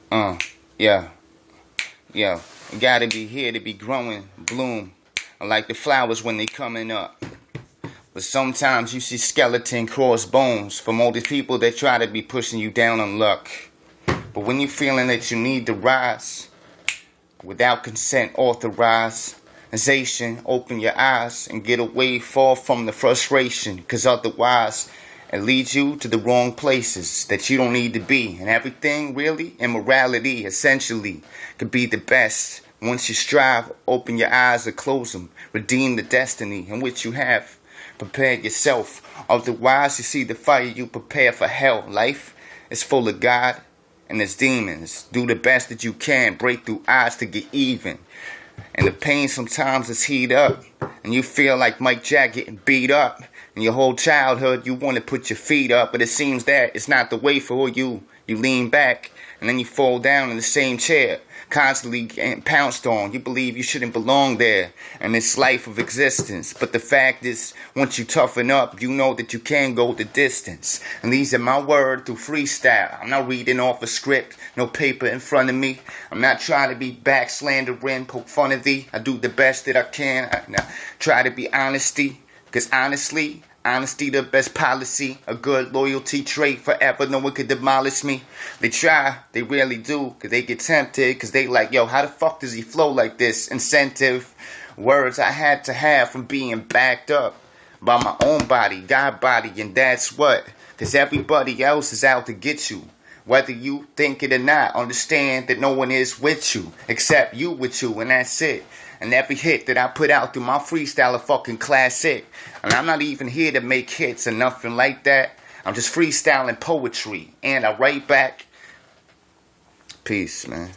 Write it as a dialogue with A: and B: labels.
A: Uh, yeah, yeah. You gotta be here to be growing, bloom, like the flowers when they coming up. But sometimes you see skeleton crossbones from all these people that try to be pushing you down on luck. But when you feeling that you need to rise, without consent authorization, open your eyes and get away, fall from the frustration, cause otherwise it leads you to the wrong places that you don't need to be. And everything really, immorality essentially, could be the best. Once you strive, open your eyes or close them, redeem the destiny in which you have prepared yourself. Otherwise you see the fire, you prepare for hell. Life is full of God and its demons. Do the best that you can, break through odds to get even. And the pain sometimes is heat up, and you feel like Mike Jack getting beat up. In your whole childhood you want to put your feet up, but it seems that it's not the way for you. You lean back and then you fall down in the same chair, constantly getting pounced on. You believe you shouldn't belong there in this life of existence. But the fact is, once you toughen up, you know that you can go the distance. And these are my words through freestyle. I'm not reading off a script, no paper in front of me. I'm not trying to be backslandering, poke fun of thee. I do the best that I can. I try to be honesty, cause honestly, honesty the best policy, a good loyalty trait forever, no one could demolish me. They try, they really do, cause they get tempted, cause they like, yo, how the fuck does he flow like this? Incentive, words I had to have from being backed up by my own body, God body, and that's what, cause everybody else is out to get you. Whether you think it or not, understand that no one is with you, except you with you, and that's it. And every hit that I put out through my freestyle a fucking classic. And I'm not even here to make hits or nothing like that. I'm just freestyling poetry. And I write back. Peace, man.